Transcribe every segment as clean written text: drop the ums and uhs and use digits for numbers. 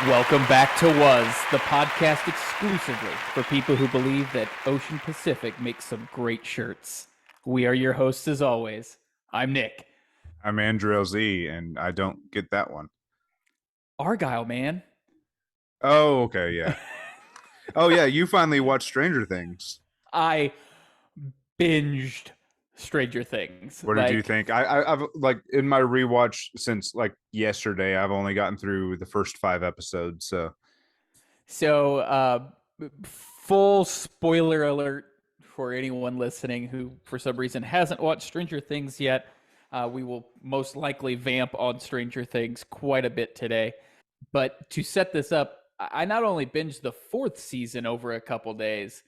Welcome back to Was, the podcast exclusively for people who believe that Ocean Pacific makes some great shirts. We are your hosts as always. I'm Nick. I'm Andrew LZ, and I don't get that one. Argyle, man. Oh, okay, yeah. Oh, yeah, you finally watched Stranger Things. I binged Stranger Things. What did you think? I've like in my rewatch since like yesterday, I've only gotten through the first 5 episodes. So, full spoiler alert for anyone listening who, for some reason, hasn't watched Stranger Things yet. We will most likely vamp on Stranger Things quite a bit today. But to set this up, I not only binged the fourth season over a couple days,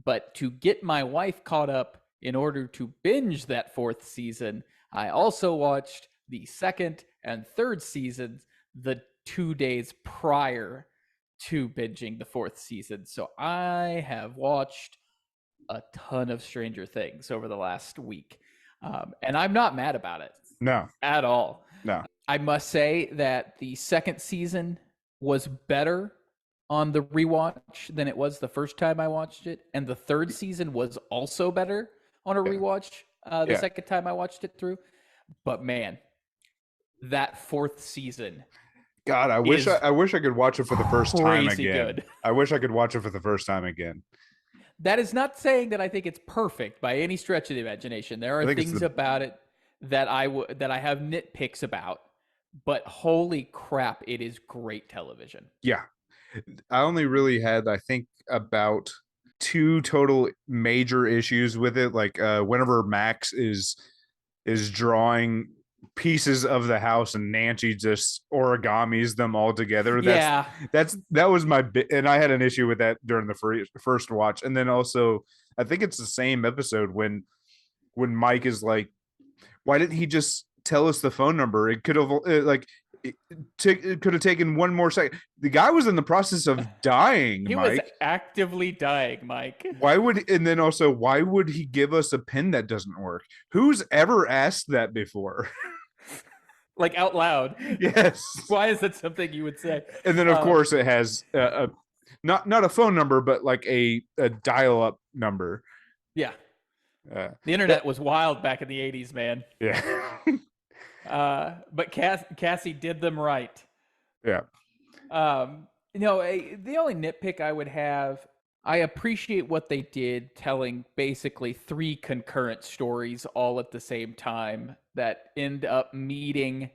but to get my wife caught up in order to binge that fourth season, I also watched the second and third seasons the 2 days prior to binging the fourth season. So I have watched a ton of Stranger Things over the last week. And I'm not mad about it. No, at all. no. I must say that the second season was better on the rewatch than it was the first time I watched it. And the third season was also better on a rewatch the second time I watched it through. But man, that fourth season. God, I wish I could watch it for the first time again. Good. I wish I could watch it for the first time again. That is not saying that I think it's perfect by any stretch of the imagination. There are things about it that I have nitpicks about, but holy crap, it is great television. Yeah. I only really had, I think, about 2 total major issues with it. Like whenever Max is drawing pieces of the house and Nancy just origamis them all together. That was my bit, and I had an issue with that during the first watch. And then also, I think it's the same episode when Mike is like, why didn't he just tell us the phone number? It could have it could have taken one more second. The guy was in the process of dying. He Mike was actively dying, Mike. why would he give us a pin that doesn't work? Who's ever asked that before? Like out loud? Yes. Why is that something you would say? And then of course it has not a phone number, but like a dial-up number. Yeah. The internet was wild back in the 80s, man. Yeah. But Cassie did them right. Yeah. The only nitpick I would have, I appreciate what they did telling basically 3 concurrent stories all at the same time that end up meeting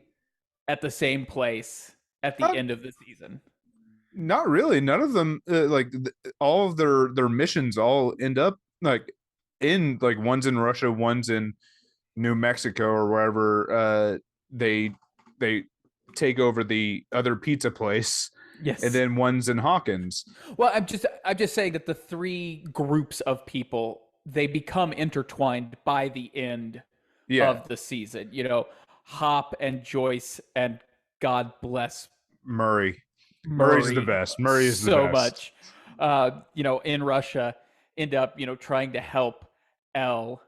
at the same place at the end of the season. Not really. None of them all of their missions all end up like in like one's in Russia, one's in New Mexico or wherever. They take over the other pizza place. Yes. And then one's in Hawkins. Well, I'm just saying that the 3 groups of people, they become intertwined by the end of the season. Hop and Joyce and God bless Murray. Murray's the best. Murray is the best. So much. In Russia, end up, trying to help Elle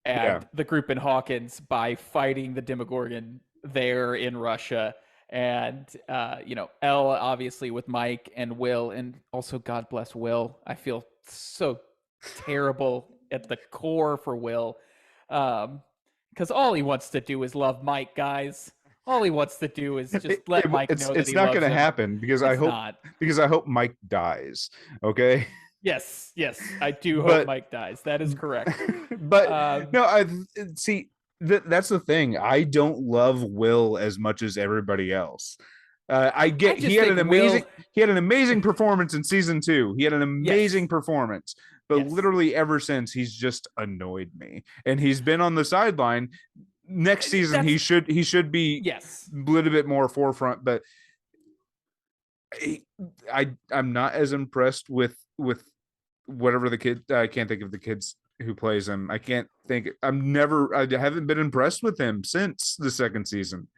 and the group in Hawkins by fighting the Demogorgon there in Russia. And, Elle, obviously, with Mike and Will, and also God bless Will. I feel so terrible at the core for Will. Because all he wants to do is love Mike, guys. All he wants to do is just let Mike know that he loves him. It's not going to happen because I hope Mike dies. Okay. Yes, I do hope Mike dies. That is correct. But no, I see. That's the thing. I don't love Will as much as everybody else. He had an amazing performance in season 2. He had an amazing performance, but literally ever since he's just annoyed me, and he's been on the sideline. Next season he should be a little bit more forefront, but I'm not as impressed with whatever the kid. I can't think of the kids who plays him. I haven't been impressed with him since the second season.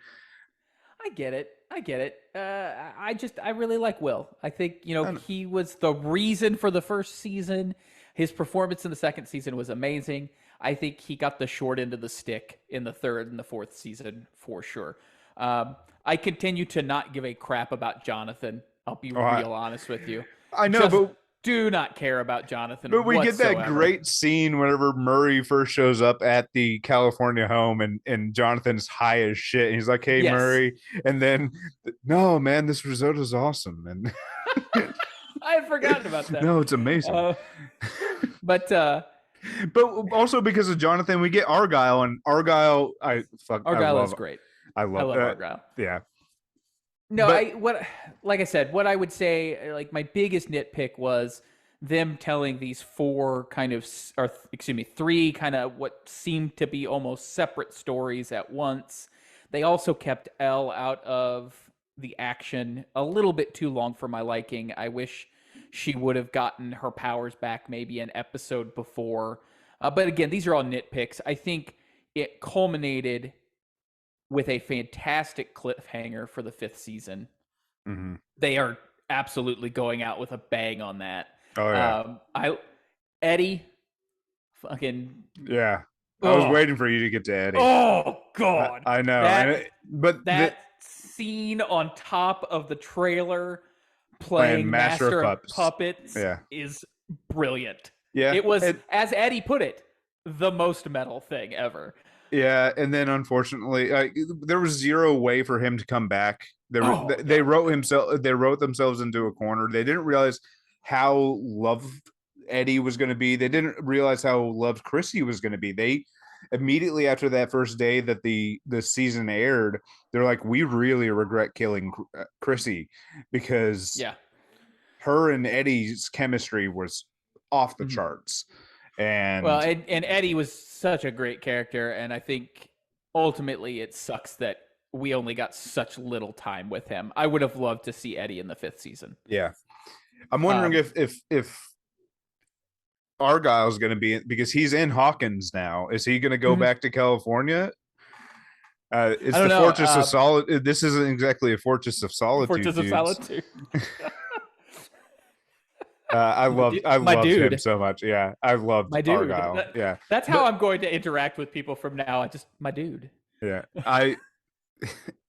I get it. I really like Will. I think, he was the reason for the first season. His performance in the second season was amazing. I think he got the short end of the stick in the third and the fourth season for sure. I continue to not give a crap about Jonathan. I'll be Oh, real honest with you. I know, Just but do not care about Jonathan we get that whatsoever. great scene whenever Murray first shows up at the California home, and Jonathan's high as shit. And he's like, "Hey, Yes. Murray," and then, "No, man, this risotto's awesome." And I had forgotten about that. no, it's amazing. Uh, but But also because of Jonathan, we get Argyle, and Argyle, Argyle is great. I I love, love Argyle. yeah. No, But like I said, what I would say, like my biggest nitpick was them telling these four kind of, or excuse me, three kind of what seemed to be almost separate stories at once. They also kept Elle out of the action a little bit too long for my liking. I wish she would have gotten her powers back maybe an episode before. But again, these are all nitpicks. I think it culminated with a fantastic cliffhanger for the fifth season. mm-hmm. They are absolutely going out with a bang on that. Oh yeah, I Eddie, fucking yeah. I was oh waiting for you to get to Eddie. oh god, I know, that but that scene on top of the trailer playing playing Master Master of of Puppets. Puppets Yeah, is brilliant. yeah. It was, as Eddie put it, the most metal thing ever. Yeah, and then unfortunately, there was zero way for him to come back. Oh They no, wrote themselves into a corner. They didn't realize how loved Eddie was going to be. They didn't realize how loved Chrissy was going to be. They immediately after that first day that the season aired, they're like, we really regret killing Chrissy, because yeah. her and Eddie's chemistry was off the Mhm. charts. Well, And and Eddie was such a great character, and I think ultimately it sucks that we only got such little time with him. I would have loved to see Eddie in the fifth season. yeah, I'm wondering Um, if Argyle's going to be, because he's in Hawkins now. Is he going to go mhm. back to California? I It's don't the know. Fortress of Solid. This isn't exactly a Fortress of Solitude, Fortress of dudes. Solitude. I My loved him dude. so much. Yeah, I loved My dude. Argyle. Yeah, That's how but I'm going to interact with people from now. I just, my dude. yeah,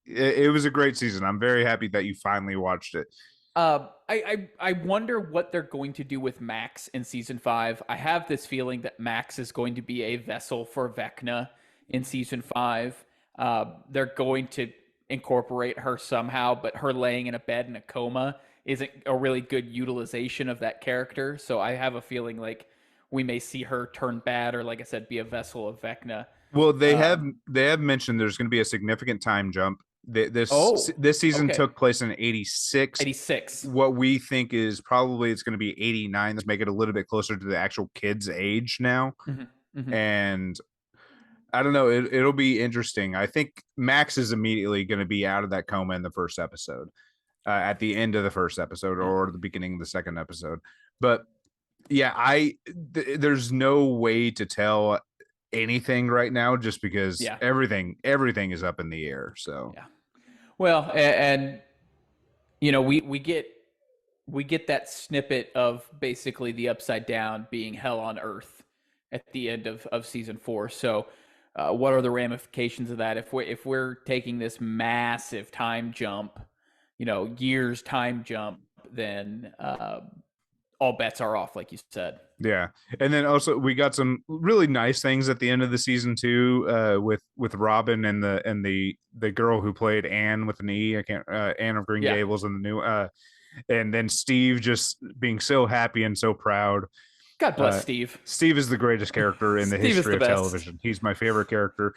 it was a great season. I'm very happy that you finally watched it. I wonder what they're going to do with Max in season 5. I have this feeling that Max is going to be a vessel for Vecna in season 5. They're going to incorporate her somehow, but her laying in a bed in a coma isn't a really good utilization of that character. So I have a feeling like we may see her turn bad, or like I said, be a vessel of Vecna. Well, Um, they have mentioned there's going to be a significant time jump. oh, This season okay. took place in '86. 86. What we think is probably it's going to be '89. Let's make it a little bit closer to the actual kid's age now. Hmm. Hmm. And I don't know. It'll be interesting. I think Max is immediately going to be out of that coma in the first episode, at the end of the first episode Yeah. or the beginning of the second episode. But yeah, there's no way to tell anything right now, just because Yeah. everything is up in the air. So Yeah. Well, and you know, we get that snippet of basically the upside down being hell on earth at the end of season 4. So what are the ramifications of that if we're taking this massive time jump, you know, years time jump, then all bets are off, like you said. yeah, and then also we got some really nice things at the end of the season too, with Robin and the girl who played Anne with an E. I can't Anne of Green Yeah. Gables and the new and then Steve just being so happy and so proud. God bless Steve. Steve is the greatest character in the Steve is history the of best. television. He's my favorite character.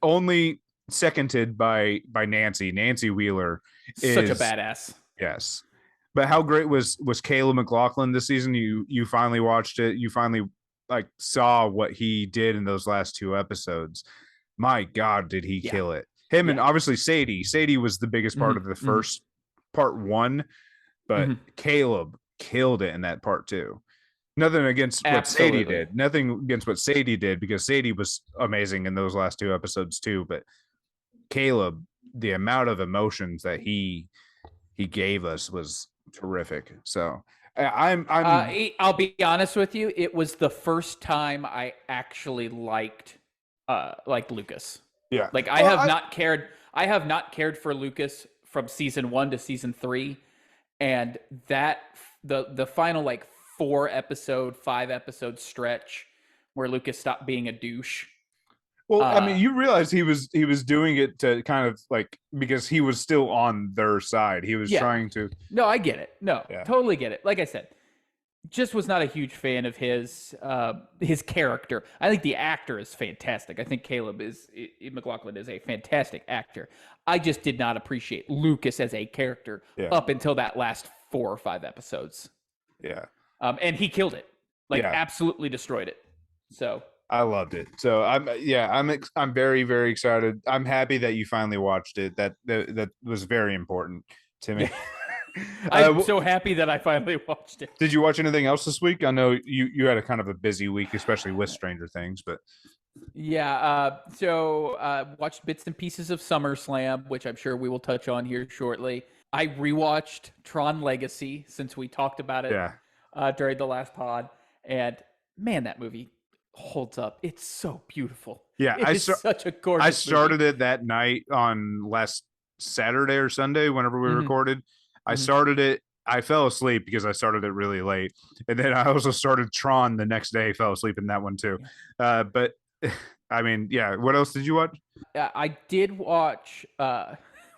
Only seconded by Nancy. Nancy Wheeler Such a is, badass. yes. But how great was Caleb McLaughlin this season? You finally watched it. You finally like saw what he did in those last 2 episodes. My God, did he Yeah. kill it? Him and Yeah. obviously Sadie. Sadie was the biggest part of the first part 1, but Caleb killed it in that part 2. Nothing against what Sadie Absolutely. did. Nothing against what Sadie did, because Sadie was amazing in those last 2 episodes too. But Caleb, the amount of emotions that he gave us was terrific. So I'm I'll be honest with you. It was the first time I actually liked Lucas. yeah. Like Well, I have not cared for Lucas from season 1 to season 3. and that the final like 5 episode stretch where Lucas stopped being a douche. Well, I mean, Uh, you realize he was doing it to kind of like because he was still on their side. He was yeah, trying to, no, I get it. No, yeah, totally get it. Like I said, just was not a huge fan of his character. I think the actor is fantastic. I think McLaughlin is a fantastic actor. I just did not appreciate Lucas as a character yeah, up until that last 4 or 5 episodes. yeah, And he killed it, like yeah. absolutely destroyed it. So I loved it. So I'm very very excited. I'm happy that you finally watched it. That was very important to yeah, me. I'm so happy that I finally watched it. Did you watch anything else this week? I know you had a kind of a busy week, especially with Stranger Things, but Yeah, watched bits and pieces of SummerSlam, which I'm sure we will touch on here shortly. I rewatched Tron Legacy since we talked about it yeah. during the last pod, and man, that movie holds up. It's so beautiful. Yeah, It is such a I gorgeous movie. started it that night on last Saturday or Sunday whenever we Hmm. recorded. I Hmm. started it. I fell asleep because I started it really late, and then I also started Tron the next day. Fell asleep in that one too. Yeah. But I mean, yeah. What else did you watch? I did watch.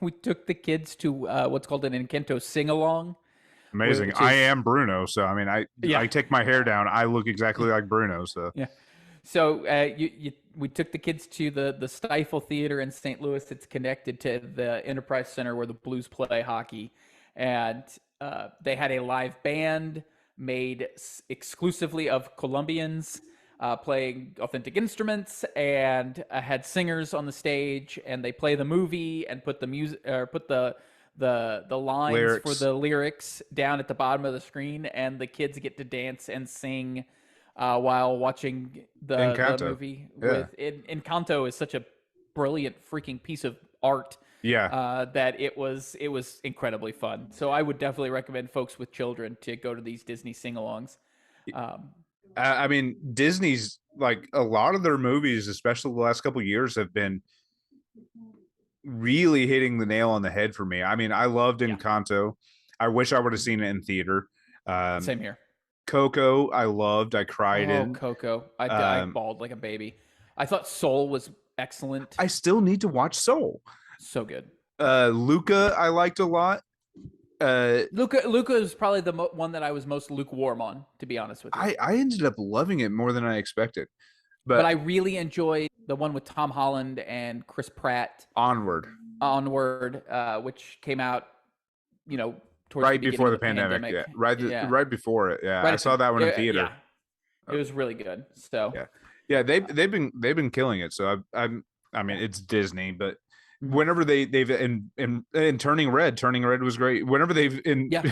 We took the kids to what's called an Encanto sing along, Amazing. which I is am Bruno, so I mean, I yeah, take my hair down. I look exactly like Bruno. So yeah. So we took the kids to the Stifle Theater in St. Louis. It's connected to the Enterprise Center where the Blues play hockey, and they had a live band made exclusively of Colombians playing authentic instruments, and had singers on the stage, and they play the movie and put the music or put the lines for lyrics, the lyrics down at the bottom of the screen, and the kids get to dance and sing while watching the Encanto. movie. Yeah, Encanto is such a brilliant freaking piece of art yeah. that it was incredibly fun. So I would definitely recommend folks with children to go to these Disney sing-alongs. Um, I mean, Disney's like a lot of their movies, especially the last couple of years, have been really hitting the nail on the head for me. I mean, I loved yeah, Encanto. I wish I would have seen it in theater. Um, same here. Coco, I loved. I cried Oh, in. Coco, I Um, bawled like a baby. I thought Soul was excellent, I still need to watch Soul. so good. Luca, I liked a lot. Uh, Luca is probably the one that I was most lukewarm on, to be honest with you. I ended up loving it more than I expected. But But I really enjoyed the one with Tom Holland and Chris Pratt, Onward, Onward, which came out, you know, towards the right beginning before of the the pandemic, pandemic. yeah, Yeah, right before it, yeah, right I at the saw that one in yeah, theater. it was really good. So Yeah, yeah, they've been killing it. So I mean, it's Disney, but mhm. whenever they've in Turning Red was great. Whenever they've Yeah,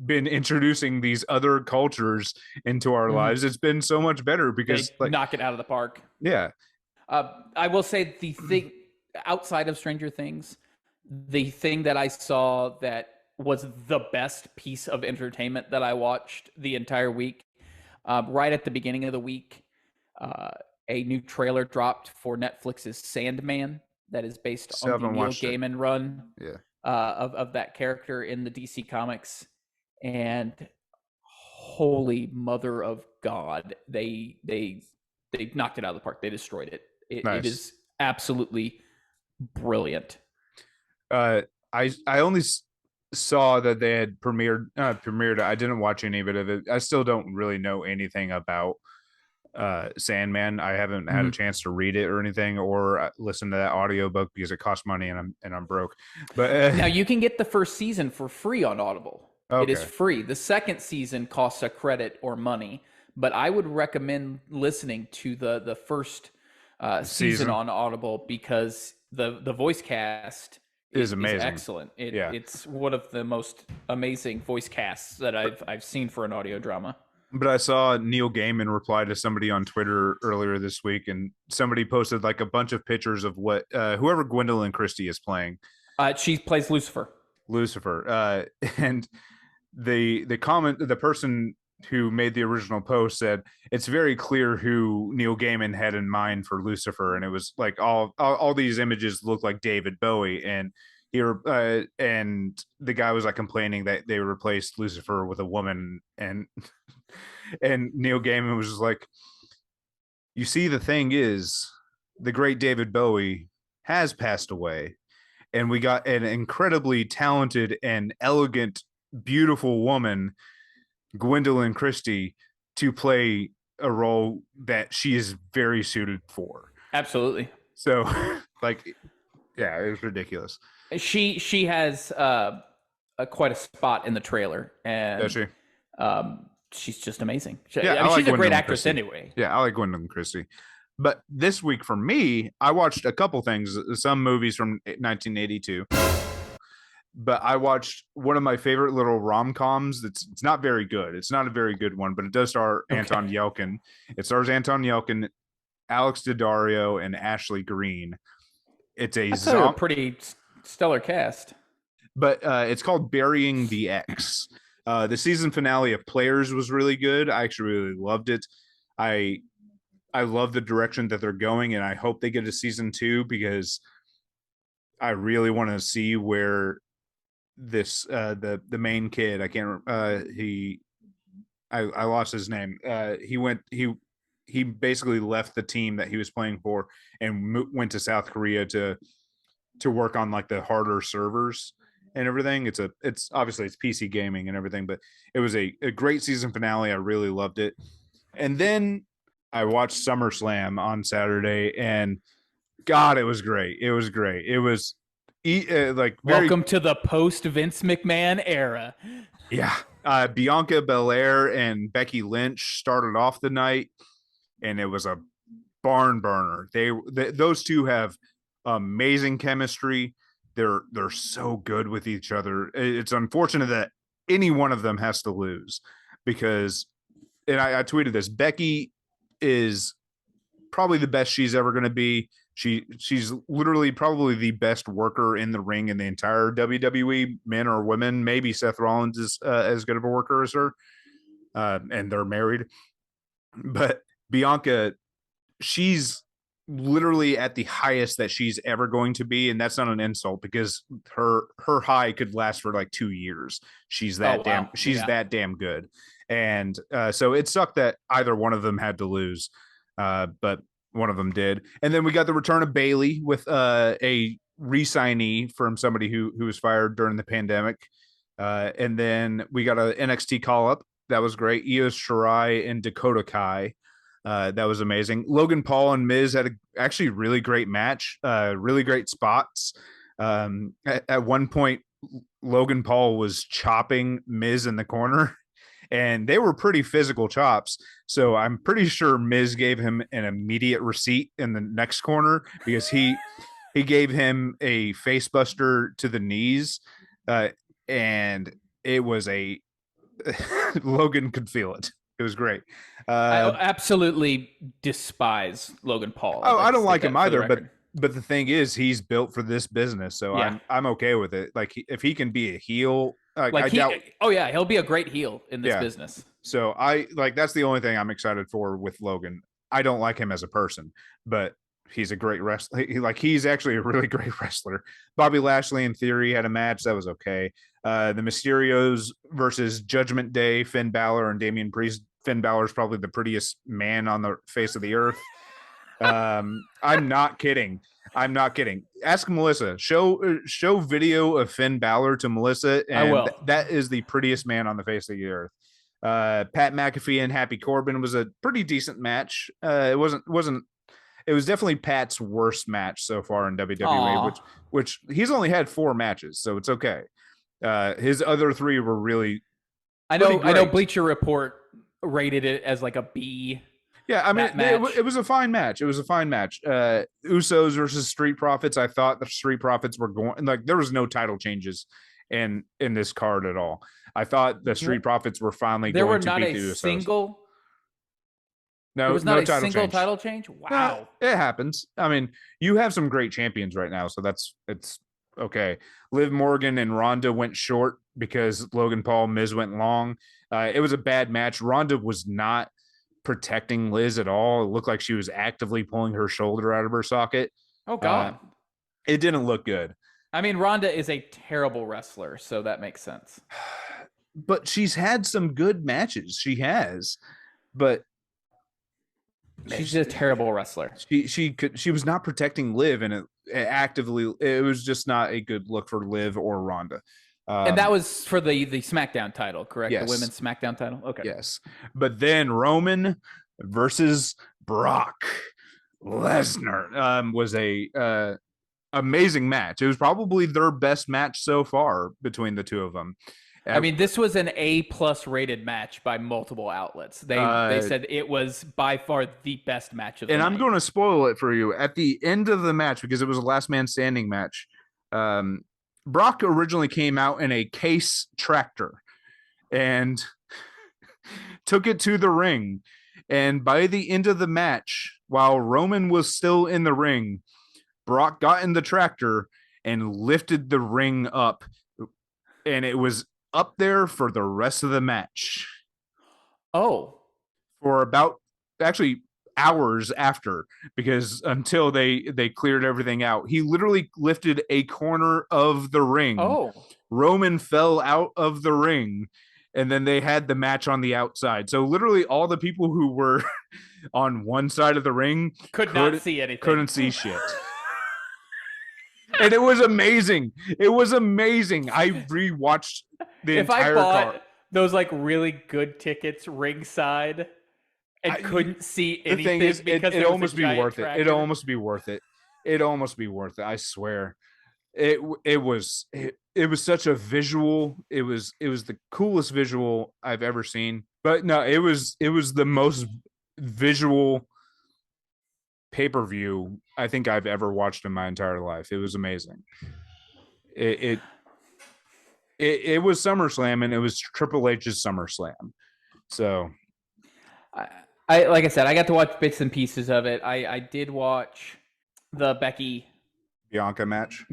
been introducing these other cultures into our mhm. lives, it's been so much better They because like knock it out of the park. yeah, I will say the thing outside of Stranger Things, the thing that I saw that was the best piece of entertainment that I watched the entire week, right at the beginning of the week, uh, a new trailer dropped for Netflix's Sandman that is based still on the haven't Neil watched it. Gaiman run Yeah, of that character in the DC Comics, and holy mother of God, they knocked it out of the park. They destroyed it. It nice. is absolutely brilliant. Uh, I only saw that they had premiered. I didn't watch any of it. I still don't really know anything about Sandman. I haven't had a Mhm. chance to read it or anything or listen to that audiobook because it costs money and I'm broke. But Now you can get the first season for free on Audible. It is okay, free. The second season costs a credit or money, but I would recommend listening to the first season season on Audible because the voice cast is is amazing. excellent. Yeah, It's one of the most amazing voice casts that I've seen for an audio drama. but I saw Neil Gaiman reply to somebody on Twitter earlier this week, and somebody posted like a bunch of pictures of what whoever Gwendolyn Christie is playing She plays Lucifer. Lucifer, and the person who made the original post said it's very clear who Neil Gaiman had in mind for Lucifer, and it was like all these images look like David Bowie, and And the guy was like complaining that they replaced Lucifer with a woman, and and Neil Gaiman was just like, you see, the thing is, the great David Bowie has passed away, and we got an incredibly talented and elegant, beautiful woman, Gwendolyn Christie, to play a role that she is very suited for. Absolutely. So, like, yeah, it was ridiculous. She has quite a spot in the trailer, Does and she? she's just amazing. Yeah, I I mean, like she's a great Gwendolyn actress Christie. anyway. Yeah, I like Gwendolyn Christie. But this week for me, I watched a couple things, some movies from 1982. But I watched one of my favorite little rom-coms. It's not very good. It's not a very good one, but it does star Anton Okay, Yelkin. It stars Anton Yelkin, Alex Daddario, and Ashley Greene. It's a that's a zombie, pretty stellar cast. but it's called Burying the X. The season finale of Players was really good. I actually really loved it. I I love the direction that they're going, and I hope they get a season 2 because I really want to see where this the main kid, I can't he I lost his name. He basically left the team that he was playing for and went to South Korea to work on like the harder servers and everything. It's obviously it's PC gaming and everything, but it was a great season finale. I really loved it. And then I watched SummerSlam on Saturday, and God, it was great. It was great. It was like very, Welcome to the post Vince McMahon era. yeah. Bianca Belair and Becky Lynch started off the night, and it was a barn burner. Those two have amazing chemistry. They're so good with each other. It's unfortunate that any one of them has to lose because, and I tweeted this, Becky is probably the best she's ever going to be. She's literally probably the best worker in the ring in the entire WWE, men or women. Maybe Seth Rollins is as good of a worker as her, and they're married. But Bianca, she's literally at the highest that she's ever going to be, and that's not an insult because her high could last for like 2 years. She's Oh that damn wow, she's yeah. that damn good, and so it sucked that either one of them had to lose, but one of them did. And then we got the return of Bailey with a re-signee from somebody who was fired during the pandemic, and then we got a NXT call up that was great. Io Shirai and Dakota Kai. That was amazing. Logan Paul and Miz had actually really great match, really great spots. At one point, Logan Paul was chopping Miz in the corner, and they were pretty physical chops. So I'm pretty sure Miz gave him an immediate receipt in the next corner because he gave him a face buster to the knees, and it was a Logan could feel it. It was great. I absolutely despise Logan Paul. I'd Oh, like I to don't state like him that for the either, but record. the thing is, he's built for this business, so Yeah, I'm okay with it. Like if he can be a heel, like like I doubt. oh yeah, he'll be a great heel in this Yeah, business. so I like that's the only thing I'm excited for with Logan. I don't like him as a person, but he's a great wrestler. He's actually a really great wrestler. Bobby Lashley in theory had a match that was okay. The Mysterios versus Judgment Day, Finn Balor and Damian Priest. Finn Balor is probably the prettiest man on the face of the earth. I'm not kidding. I'm not kidding. Ask Melissa. Show video of Finn Balor to Melissa, I and will. that is the prettiest man on the face of the earth. Pat McAfee and Happy Corbin was a pretty decent match. It wasn't. It was definitely Pat's worst match so far in WWE, Aw. which he's only had 4 matches, so it's okay. His other 3 were really pretty I know great. Bleacher Report rated it as like a B. Yeah, I mean, That match. it was a fine match. It was a fine match. Usos versus Street Profits. I thought the Street Profits were going like there was no title changes in this card at all. I thought the Street Profits were finally There were going to not beat a the Usos. single. There No, was not no a title single change. title change. No, Wow. it happens. I mean, you have some great champions right now, so it's okay. Liv Morgan and Ronda went short because Logan Paul, Miz went long. It was a bad match. Ronda was not protecting Liz at all. It looked like she was actively pulling her shoulder out of her socket. Oh Uh, God. it didn't look good. I mean, Ronda is a terrible wrestler, so that makes sense. But she's had some good matches. She has, but She's just a terrible wrestler. she was not protecting Liv, and it was just not a good look for Liv or Ronda. And that was for the SmackDown title, correct? Yes. The women's SmackDown title? Okay. Yes. But then Roman versus Brock Lesnar was a amazing match. It was probably their best match so far between the two of them. I mean, this was an A+ rated match by multiple outlets. They said it was by far the best match of the night. And I'm going to spoil it for you. At the end of the match, because it was a last man standing match, Brock originally came out in a case tractor and took it to the ring. And by the end of the match, while Roman was still in the ring, Brock got in the tractor and lifted the ring up. And it was up there for the rest of the match. Oh. For about actually hours after, because until they cleared everything out, he literally lifted a corner of the ring. Oh. Roman fell out of the ring, and then they had the match on the outside. So literally all the people who were on one side of the ring could not see anything. Couldn't see shit. And it was amazing. It was amazing. I rewatched the entire If I bought card. Those like really good tickets ringside and couldn't see anything, the thing is, because it almost be worth tractor. it. It almost be worth it. It almost be worth it. I swear. It was such a visual. It was the coolest visual I've ever seen. But no, it was the most visual pay-per-view I think I've ever watched in my entire life. It was amazing. It was SummerSlam, and it was Triple H's SummerSlam. So I like I said, I got to watch bits and pieces of it. I did watch the Becky Bianca match,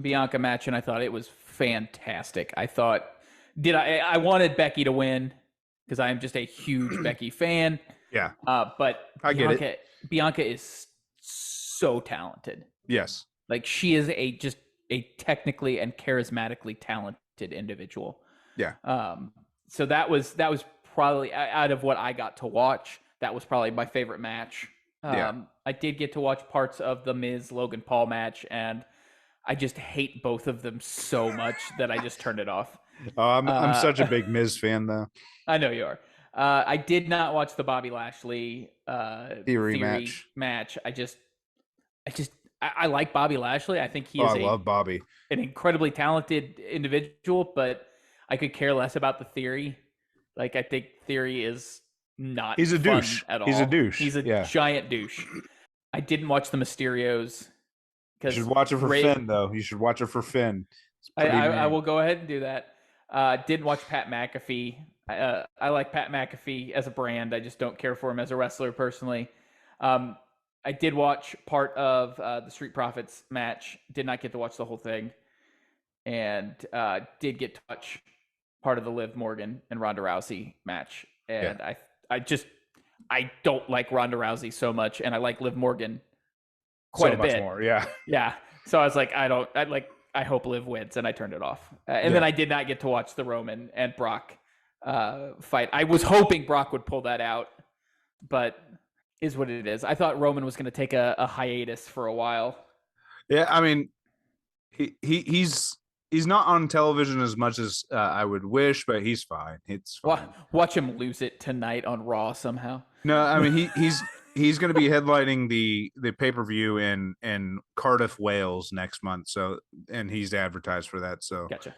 and I thought it was fantastic. I wanted Becky to win because I am just a huge Becky fan. Yeah. But I get it. Bianca is so talented. Yes. Like, she is just a technically and charismatically talented individual. Yeah. So that was probably, out of what I got to watch, that was probably my favorite match. I did get to watch parts of the Miz Logan Paul match, and I just hate both of them so much that I just turned it off. I'm such a big Miz fan, though. I know you are. I did not watch the Bobby Lashley Theory match. I like Bobby Lashley. I think I love Bobby. An incredibly talented individual, but I could care less about the Theory. Like, I think Theory is not He's a fun douche. at all. He's a douche. He's a giant douche. I didn't watch the Mysterios. You should watch it for Finn, though. You should watch it for Finn. I will go ahead and do that. Didn't watch Pat McAfee. I like Pat McAfee as a brand. I just don't care for him as a wrestler personally. I did watch part of the Street Profits match. Did not get to watch the whole thing. And did get to watch part of the Liv Morgan and Ronda Rousey match. And I don't like Ronda Rousey so much, and I like Liv Morgan quite a bit more. Yeah. Yeah. So I was like, I hope Liv wins, and I turned it off. And then I did not get to watch the Roman and Brock fight. I was hoping Brock would pull that out, but is what it is. I thought Roman was going to take a hiatus for a while. Yeah, I mean, he's not on television as much as I would wish, but he's fine. It's fine. Watch him lose it tonight on Raw somehow. No, I mean he's going to be headlining the pay-per-view in Cardiff, Wales next month. So, and he's advertised for that. So, gotcha.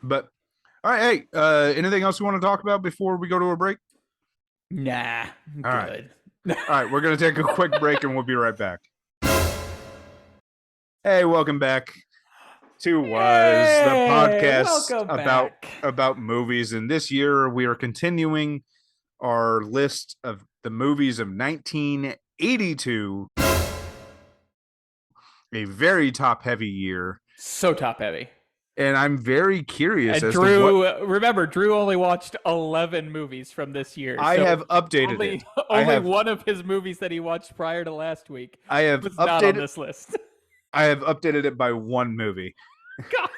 But all right, hey, anything else you want to talk about before we go to a break? Nah, all good. All right, we're going to take a quick break and we'll be right back. Hey, welcome back to the podcast about movies. And this year we are continuing our list of the movies of 1982. A very top-heavy year. So top-heavy. And I'm very curious. And Drew only watched 11 movies from this year. I have updated it. Only one of his movies that he watched prior to last week was not on this list. I have updated it by one movie. God.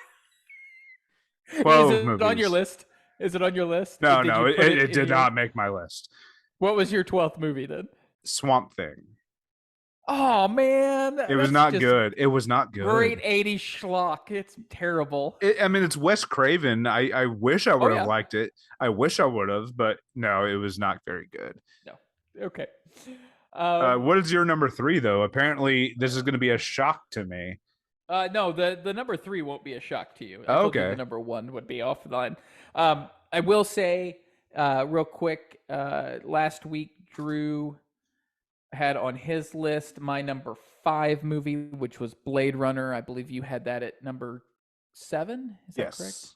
Is 12 it on your movies. list? Is it on your list? No, Did no, you put it it in did your? not make my list. What was your 12th movie then? Swamp Thing. Oh man, It was that's not just good. It was not great good. 80s schlock. It's terrible. I mean, it's Wes Craven. I wish I Oh would have yeah. liked it. I wish I would have, but no, it was not very good. No. Okay. Um, What is your number three, though? Apparently, this is going to be a shock to me. no, the number three won't be a shock to you. I told you the Okay. number one would be off the line. I will say, real quick, last week Drew had on his list my number five movie, which was Blade Runner. I believe you had that at number seven. Is that correct? Yes.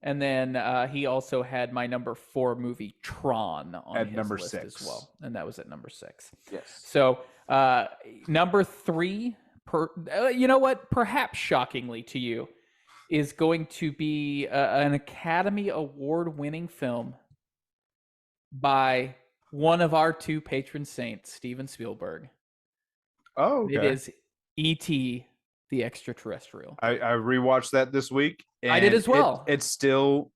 And then he also had my number four movie, Tron, on At his number list as six. well. And that was at number six. Yes. So, number three, you know what? Perhaps shockingly to you, is going to be an Academy Award winning film by one of our two patron saints, Steven Spielberg. Oh, It okay. is E.T. the Extraterrestrial. I rewatched that this week, I did and as well. it still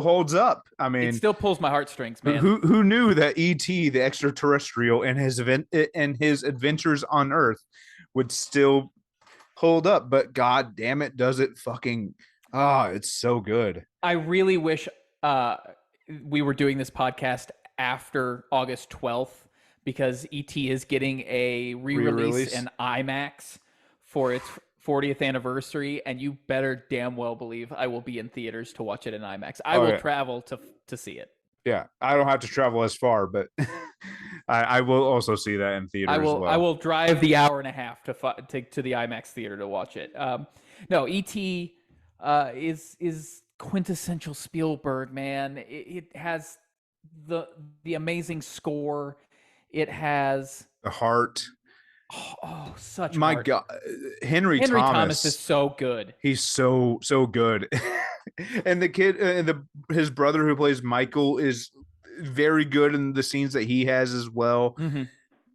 holds up. I It mean, still pulls my heartstrings, man. who knew that E.T. the Extraterrestrial and his adventures on Earth would still hold up? But God damn it, does it fucking it's so good. I really wish we were doing this podcast after August 12th because ET is getting a re-release in IMAX for its 40th anniversary, and you better damn well believe I will be in theaters to watch it in IMAX. I will travel to see it. Yeah, I don't have to travel as far, but I will also see that in theater as well. I will drive the hour and a half to the IMAX theater to watch it. No, ET is quintessential Spielberg, man. It has the amazing score. It has The heart. Such My heart. God, Henry Thomas is so good. He's so good. And the kid and his brother who plays Michael is very good in the scenes that he has as well. Mm-hmm.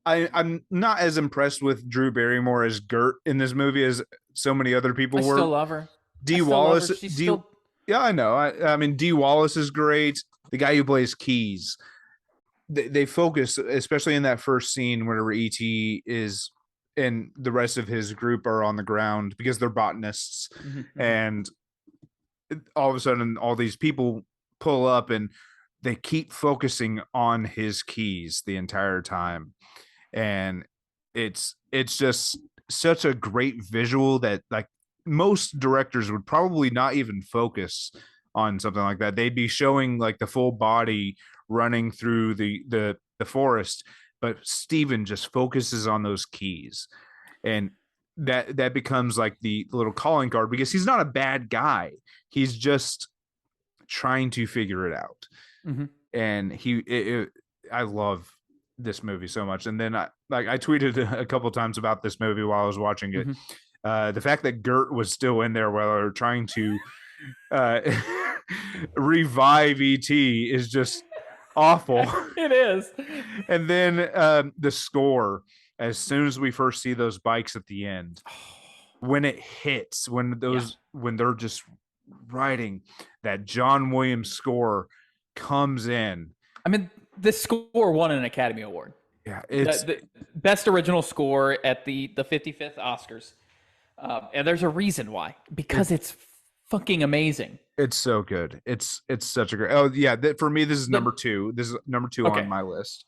I'm not as impressed with Drew Barrymore as Gert in this movie as so many other people were. Still love her. D Wallace, Still... yeah, I know. I mean, D Wallace is great. The guy who plays Keys, they focus, especially in that first scene whenever ET is and the rest of his group are on the ground because they're botanists, Mm-hmm. and all of a sudden all these people pull up and they keep focusing on his keys the entire time, and it's just such a great visual that like most directors would probably not even focus on something like that. They'd be showing like the full body running through the forest, but Steven just focuses on those keys, and that becomes like the little calling card because he's not a bad guy. He's just trying to figure it out. Mm-hmm. And I love this movie so much. And then I tweeted a couple times about this movie while I was watching it. Mm-hmm. The fact that Gert was still in there while they're trying to revive ET is just awful. It is. And then the score, as soon as we first see those bikes at the end, when it hits, when they're just riding, that John Williams score comes in. I mean, this score won an Academy Award. Yeah, it's the best original score at the 55th Oscars. And there's a reason why, because it's fucking amazing. It's so good. It's such a great. Oh yeah, for me this is number two. This is number two on my list.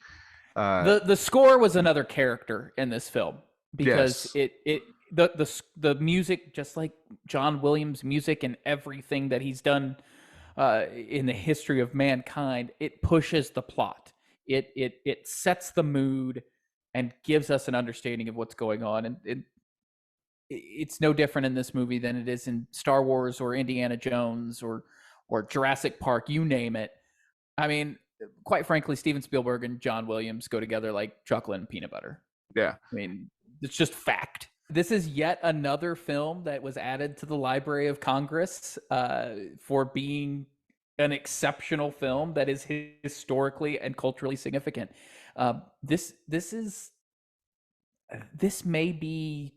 The score was another character in this film because the music, just like John Williams' music and everything that he's done in the history of mankind, it pushes the plot. It sets the mood and gives us an understanding of what's going on. And it's no different in this movie than it is in Star Wars or Indiana Jones or Jurassic Park, you name it. I mean, quite frankly, Steven Spielberg and John Williams go together like chocolate and peanut butter. Yeah. I mean, it's just fact. This is yet another film that was added to the Library of Congress for being an exceptional film that is historically and culturally significant. This may be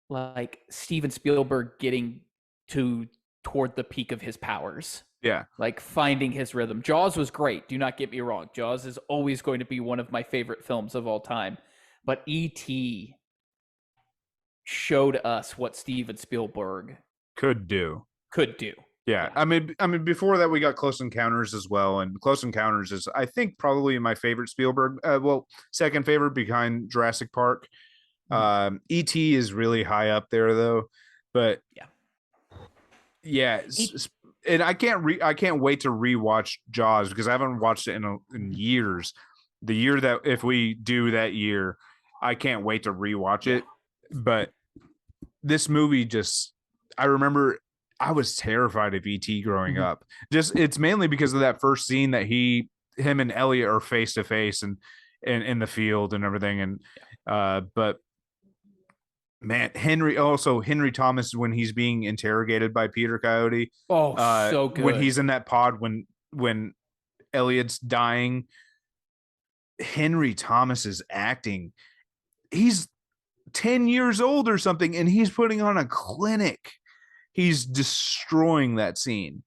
like Steven Spielberg getting to toward the peak of his powers, Yeah, like finding his rhythm. Jaws was great. Do not get me wrong. Jaws is always going to be one of my favorite films of all time. But E.T. showed us what Steven Spielberg could do. could do. Yeah, Yeah. I mean, before that we got Close Encounters as well, and Close Encounters is, I think, probably my favorite Spielberg. Well, second favorite behind Jurassic Park. Mhm. E.T. is really high up there though, but Yeah. yeah, E- and I can't wait to rewatch Jaws because I haven't watched it in Mhm. years. The year that, if we do that year, I can't wait to rewatch Yeah. it. But this movie just, I remember I was terrified of ET growing Mhm. up. Just, it's mainly because of that first scene that him and Elliot are face to face and in the field and everything. And but man, Henry Thomas, when he's being interrogated by Peter Coyote, Oh, so when good. he's in that pod when Elliot's dying, Henry Thomas is acting. He's 10 years old or something, and he's putting on a clinic. He's destroying that scene.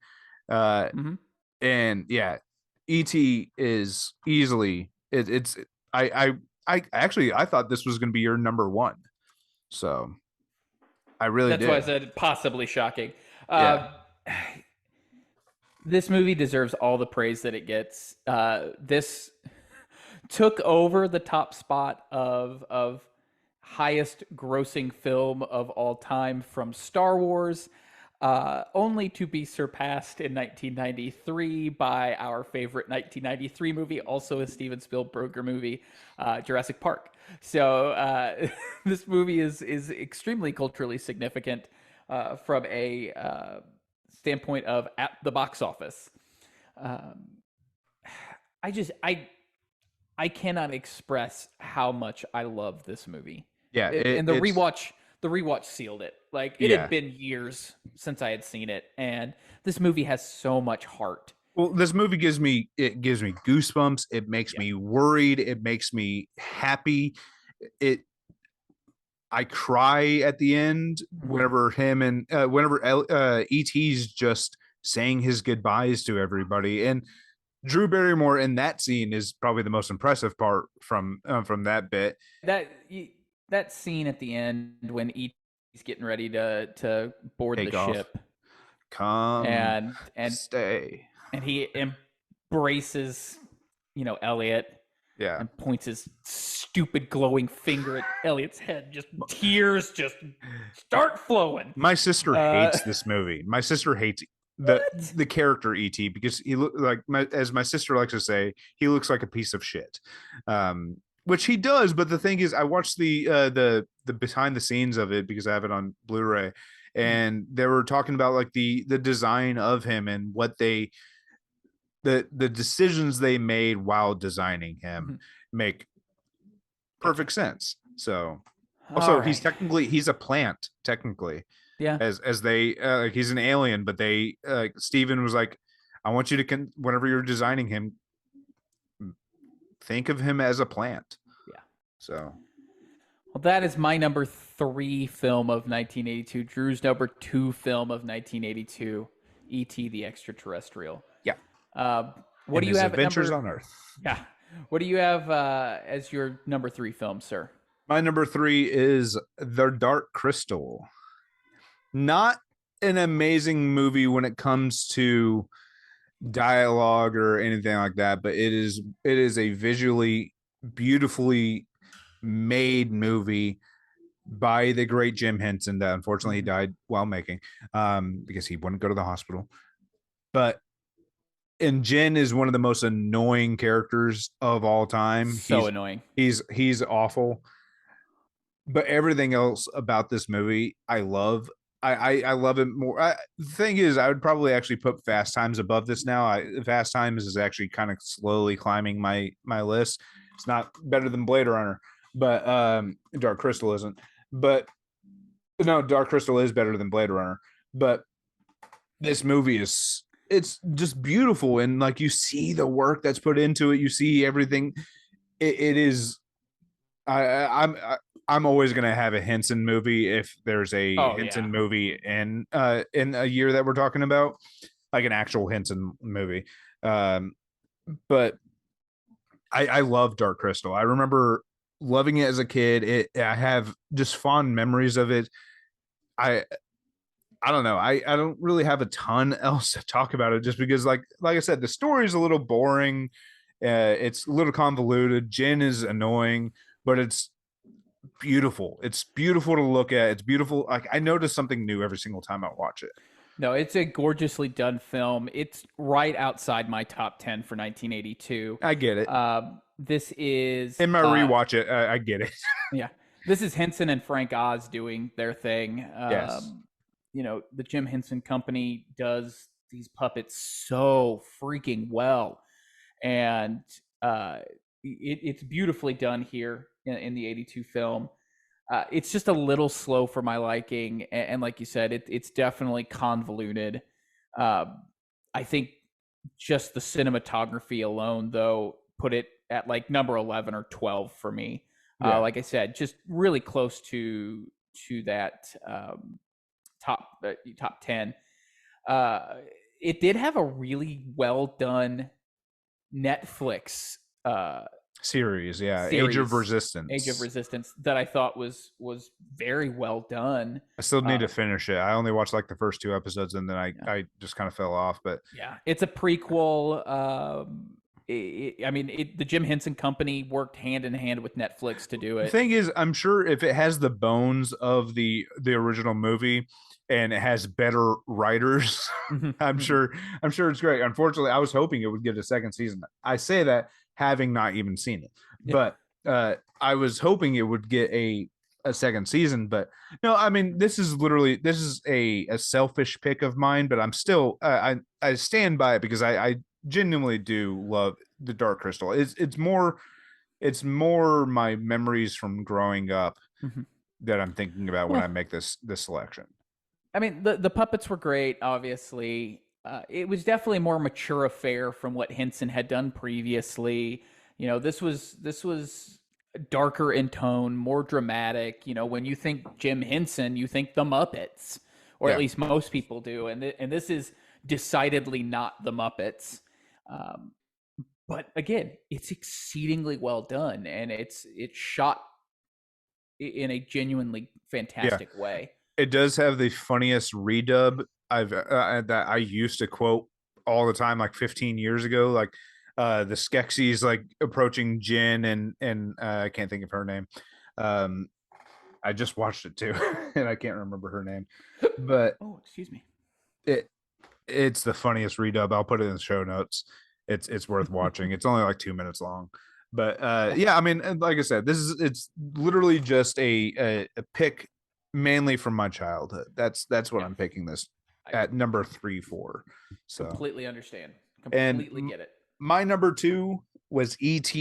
Uh, Hmm. and yeah, ET is easily it's I actually I thought this was going to be your number one. So I really That's why I did. said possibly shocking. Yeah. Uh, this movie deserves all the praise that it gets. This took over the top spot of highest grossing film of all time from Star Wars, only to be surpassed in 1993 by our favorite 1993 movie, also a Steven Spielberg movie, Jurassic Park. So this movie is extremely culturally significant from a standpoint of at the box office. Um, I cannot express how much I love this movie. Yeah, And it's the rewatch sealed it. Like it had yeah. been years since I had seen it, and this movie has so much heart. Well, this movie gives me goosebumps. It makes Yeah. me worried. It makes me happy. It I cry at the end Mhm. whenever ET's just saying his goodbyes to everybody, and Drew Barrymore in that scene is probably the most impressive part from that bit. That that scene at the end when E.T.'s getting ready to board the Take off, ship, come, and stay. he embraces, Elliot, Yeah, and points his stupid glowing finger at Elliot's head. Just tears just start flowing. my sister Uh, hates this movie. My sister hates the what? the character ET because he look like as my sister likes to say, he looks like a piece of shit. Which he does, but the thing is, I watched the behind the scenes of it because I have it on Blu-ray, Mhm. and they were talking about like the design of him and what the decisions they made while designing him Mhm. make Gotcha. perfect sense. So All also right. he's a plant technically, Yeah. as they he's an alien, but they Steven was like, I want you to whenever you're designing him, think of him as a plant. Yeah. So Well, that is my number three film of 1982. Drew's number two film of 1982, E.T. the Extraterrestrial. yeah, Uh, what and do you his have at adventures number? on Earth. Yeah. What do you have as your number three film, sir? My number three is The Dark Crystal. Not an amazing movie when it comes to dialogue or anything like that, but it is a visually beautifully made movie by the great Jim Henson that unfortunately he Mhm. died while making, because he wouldn't go to the hospital. But and Jen is one of the most annoying characters of all time. So annoying. He's awful, but everything else about this movie I love. I love it more. The thing is, I would probably actually put Fast Times above this now. Fast Times is actually kind of slowly climbing my list. It's not better than Blade Runner, but Dark Crystal isn't. But no, Dark Crystal is better than Blade Runner. But this movie is, it's just beautiful, and like you see the work that's put into it. You see everything. It is. I I'm always gonna have a Henson movie if there's a Oh yeah. Henson movie in a year that we're talking about, like an actual Henson movie. Um, but I love Dark Crystal. I remember loving it as a kid. I have just fond memories of it. I I don't know. I don't really have a ton else to talk about it just because like I said, the story is a little boring. It's a little convoluted. Jin is annoying, but it's beautiful. It's beautiful to look at. It's beautiful. Like I notice something new every single time I watch it. No, it's a gorgeously done film. It's right outside my top 10 for 1982. I get it. This is In my rewatch it, I get it. yeah, this is Henson and Frank Oz doing their thing. Yes. The Jim Henson Company does these puppets so freaking well, and it's beautifully done here in the '82 film. It's just a little slow for my liking, and like you said, it's definitely convoluted. I think just the cinematography alone, though, put it at like number 11 or 12 for me. Yeah. Like I said, just really close to that top 10. Uh, it did have a really well done Netflix Series, yeah. Age of series, Resistance. Age of Resistance, that I thought was very well done. I still need Uh, to finish it. I only watched like the first two episodes and then yeah. I just kind of fell off. But Yeah, it's a prequel. The Jim Henson Company worked hand in hand with Netflix to do the it. thing is, I'm sure if it has the bones of the original movie and it has better writers, I'm sure it's great. Unfortunately, I was hoping it would get a second season. I say that having not even seen it, Yeah. but I was hoping it would get a second season. But no, I mean, this is a selfish pick of mine, but I'm still I stand by it because I genuinely do love the Dark Crystal. It's more my memories from growing up Mhm. that I'm thinking about when I Well, make this selection. I mean, the puppets were great. Obviously, it was definitely a more mature affair from what Henson had done previously. This was darker in tone, more dramatic. When you think Jim Henson, you think the Muppets, or at Yeah. least most people do, and this is decidedly not the Muppets. Um, but again, it's exceedingly well done, and it's shot in a genuinely Yeah. fantastic way. It does have the funniest redub that I used to quote all the time, like 15 years ago. Like the Skeksis like approaching Jin and I can't think of her name. Um, I just watched it too, and I can't remember her name, but Oh, excuse me. it it's the funniest redub. I'll put it in the show notes. It's worth watching. It's only like 2 minutes long. But Yeah, yeah, I mean, like I said, it's literally just a pick mainly from my childhood. That's what yeah. I'm picking this I at number 3 4. So completely understand. and Completely get it. my number 2 was ET,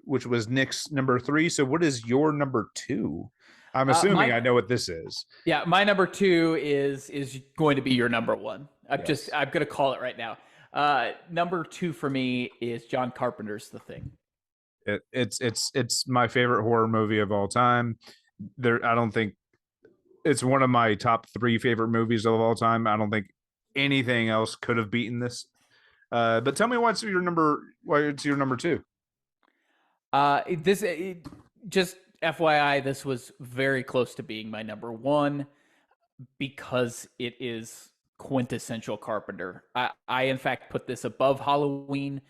which was Nick's number 3. So what is your number 2? I'm assuming My I know what this is. Yeah, my number two is going to be your number one. Yes. I'm gonna call it right now. Number two for me is John Carpenter's The Thing. It's my favorite horror movie of all time. I don't think it's one of my top 3 favorite movies of all time. I don't think anything else could have beaten this. But tell me why it's your number 2. Just FYI, this was very close to being my number one because it is quintessential Carpenter. I in fact put this above Halloween.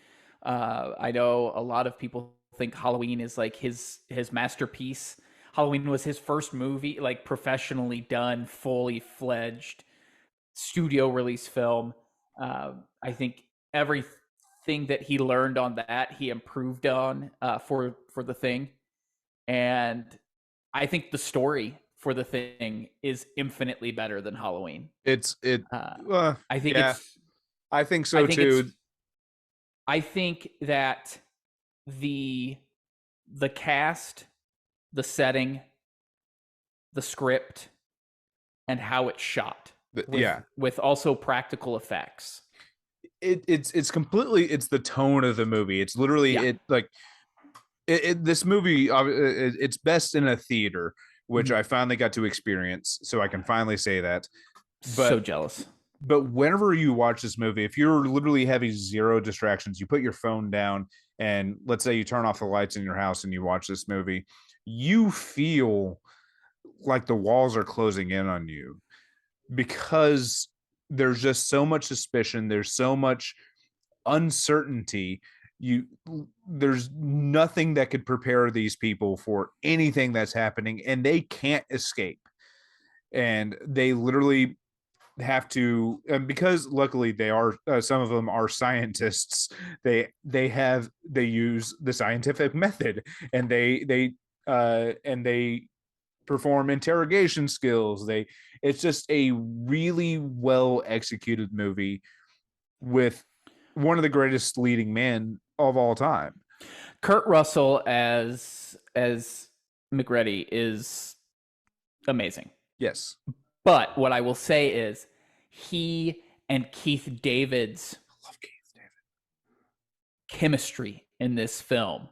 I know a lot of people think Halloween is like his masterpiece. Halloween was his first movie, like professionally done, fully fledged studio release film. I think everything that he learned on that he improved on for the thing, and I think the story for the thing is infinitely better than Halloween. It's it I think yeah, it's I think I so think it's too. I think that the the cast, the setting, the script, and how it's shot Yeah. with also practical effects. It's completely it's the tone of the movie. It's literally Yeah. this movie it's best in a theater which Mhm. I finally got to experience, so I can finally say that. So But jealous. whenever you watch this movie, if you're literally having zero distractions, you put your phone down and let's say you turn off the lights in your house and you watch this movie, you feel like the walls are closing in on you because there's just so much suspicion, there's so much uncertainty. You there's nothing that could prepare these people for anything that's happening and they can't escape. And they literally have to, because luckily they are, some of them are scientists. They use the scientific method, and they perform interrogation skills. It's just a really well executed movie with one of the greatest leading men of all time. Kurt Russell as McReady is amazing. Yes. But what I will say is he and Keith David's I love Keith David. chemistry in this film,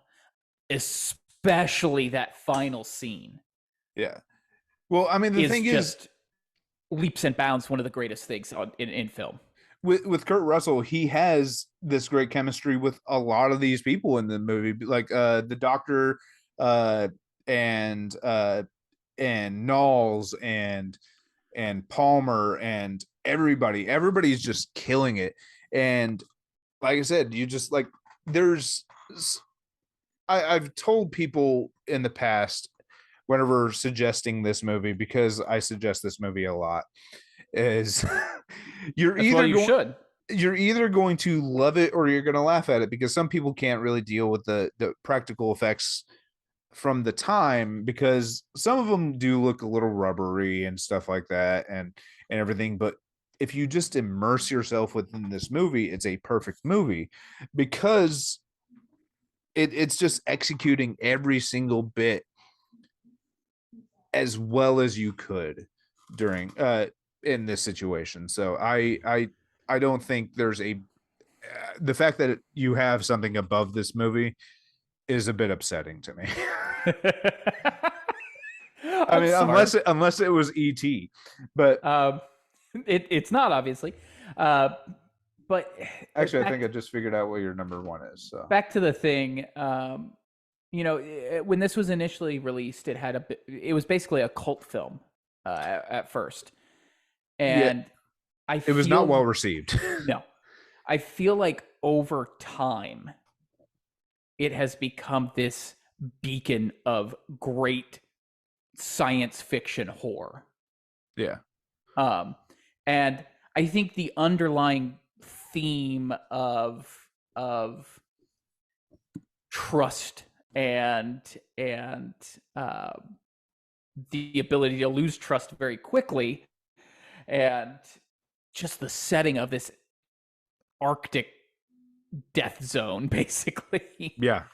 especially that final scene, Yeah. Well, I mean, the is thing is, just leaps and bounds one of the greatest things in film. with Kurt Russell, he has this great chemistry with a lot of these people in the movie, like the doctor, uh, and Knowles and Palmer and everybody. Everybody's just killing it. And like I said, you just like there's I've told people in the past whenever suggesting this movie, because I suggest this movie a lot, is you're That's what either you going should. you're either going to love it or you're going to laugh at it, because some people can't really deal with the practical effects from the time, because some of them do look a little rubbery and stuff like that, and everything. But if you just immerse yourself within this movie, it's a perfect movie, because it's just executing every single bit as well as you could during in this situation. So I don't think there's a the fact that you have something above this movie is a bit upsetting to me. I I'm mean, sorry. unless it was ET, but Um, it's not obviously, uh, but actually, I think I just figured out what your number one is. So back to the thing. When this was initially released, it was basically a cult film at first, yeah, and I it was not feel well received. no, I feel like over time it has become this beacon of great science fiction horror. Yeah, Um, and I think the underlying theme of trust and uh, the ability to lose trust very quickly, and just the setting of this Arctic death zone, basically. yeah.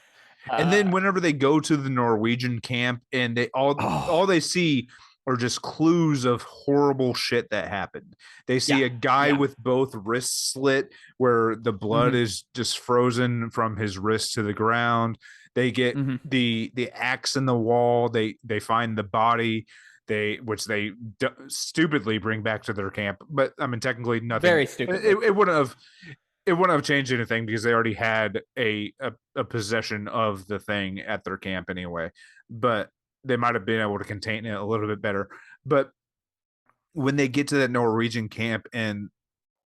And Uh, then whenever they go to the Norwegian camp and they all oh, they see are just clues of horrible shit that happened. They yeah, see a guy yeah. with both wrists slit where the blood Mm-hmm, is just frozen from his wrist to the ground. They get mm-hmm. the axe in the wall. They find the body, which they stupidly bring back to their camp. But I mean, technically nothing. Very stupidly. It wouldn't have changed anything because they already had a possession of the thing at their camp anyway. But they might have been able to contain it a little bit better. But when they get to that Norwegian camp and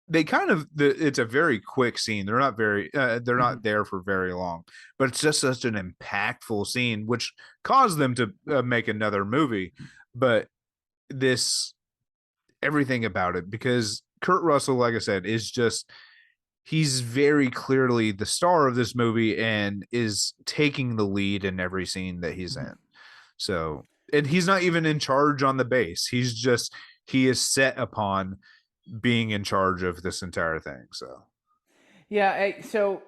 they kind of it's a very quick scene. They're Mm-hmm. not there for very long, but it's just such an impactful scene, which caused them to make another movie. But this everything about it, because Kurt Russell, like I said, is just he's very clearly the star of this movie and is taking the lead in every scene that he's Mm-hmm. in. So, and he's not even in charge on the base. He is set upon being in charge of this entire thing. So, Yeah. So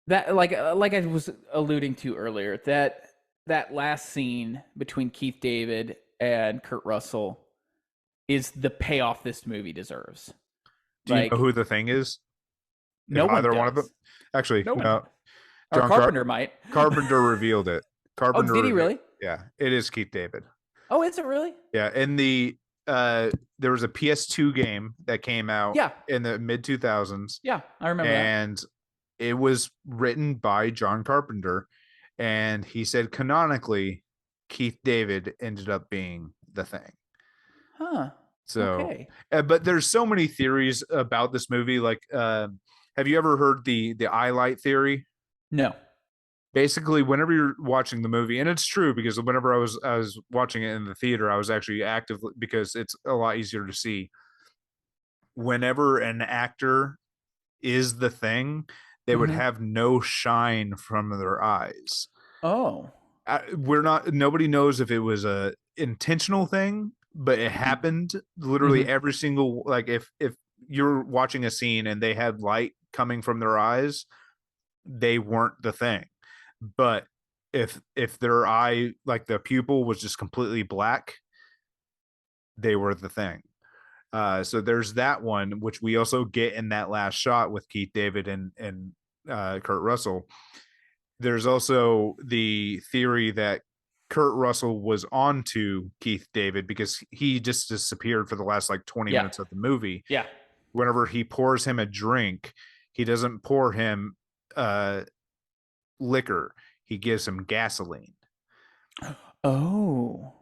that like I was alluding to earlier, that last scene between Keith David and Kurt Russell is the payoff this movie deserves. do you know Like who the thing is? no If one either one of them, does. actually, No one no. does. Or Carpenter might. Carpenter revealed it. Oh, Carpenter did he revealed. really? Yeah, it is Keith David. Oh, is it really? Yeah, and there was a PS2 game that came out Yeah, in the mid 2000s, yeah, I remember that. and it was written by John Carpenter, and he said canonically Keith David ended up being the Thing. Huh. So, Okay. but there's so many theories about this movie. Like, have you ever heard the eye light theory? No. Basically, whenever you're watching the movie, and it's true because whenever I was watching it in the theater, I was actually actively, because it's a lot easier to see. Whenever an actor is the Thing, they would Mm-hmm. have no shine from their eyes. Oh. We're not, nobody knows if it was a intentional thing, but it happened literally Mm-hmm. every single, like, if you're watching a scene and they had light coming from their eyes, they weren't the Thing. But if their eye, like the pupil was just completely black, they were the Thing. So there's that one, which we also get in that last shot with Keith David and Kurt Russell. There's also the theory that Kurt Russell was on to Keith David because he just disappeared for the last like 20 Yeah. minutes of the movie. Yeah. Whenever he pours him a drink, he doesn't pour him uh, liquor. He gives him gasoline. Oh.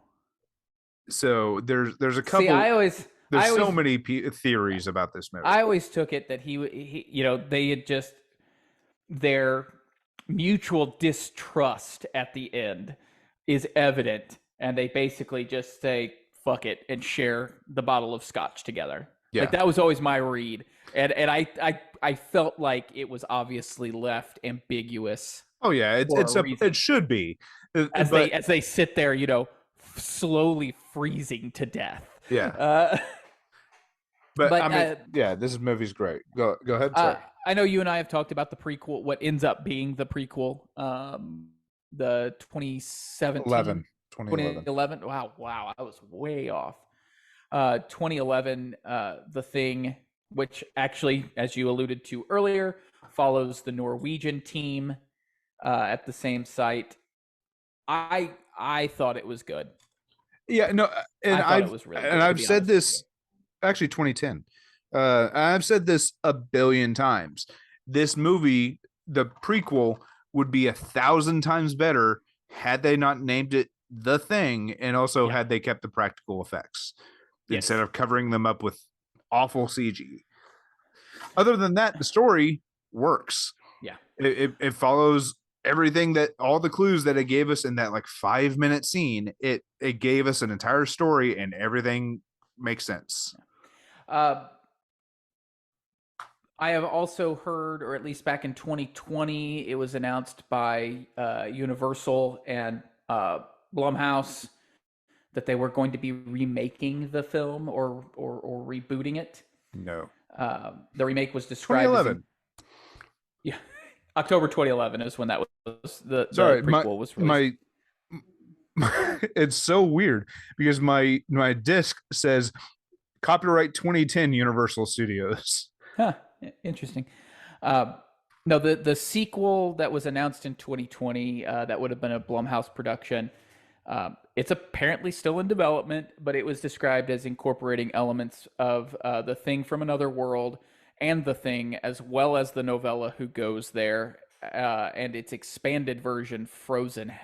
So there's a See, couple. I There's so always, many theories about this movie. I always took it that he, they had just their mutual distrust at the end is evident, and they basically just say fuck it and share the bottle of scotch together. Like Yeah. that was always my read, and I felt like it was obviously left ambiguous Oh yeah. for a It reason should be, as but they sit there, slowly freezing to death. yeah. Uh, But I but mean, yeah, this movie's great. Go ahead. Sorry. I know you and I have talked about the prequel, what ends up being the prequel, the 2017, 2011. 2011. Wow, I was way off. 2011, The Thing, which actually, as you alluded to earlier, follows the Norwegian team at the same site. I thought it was good. Yeah, no, and I thought it was really good, to I've be said honest with you. this, actually 2010. I've said this a billion times. This movie, the prequel, would be 1,000 times better had they not named it The Thing, and also Yeah. had they kept the practical effects Yes. instead of covering them up with awful CG. Other than that, the story works. Yeah. It follows everything, that all the clues that it gave us in that like 5-minute scene. It gave us an entire story, and everything makes sense. Uh, I have also heard, or at least back in 2020, it was announced by Universal and Blumhouse that they were going to be remaking the film or rebooting it. No. The remake was described as 2011. yeah, October 2011 is when that was the Sorry, prequel was released. It's so weird because my disc says copyright 2010 Universal Studios. Huh, interesting. Uh, no, the sequel that was announced in 2020 that would have been a Blumhouse production. It's apparently still in development, but it was described as incorporating elements of The Thing from Another World and The Thing, as well as the novella Who Goes There, and its expanded version, Frozen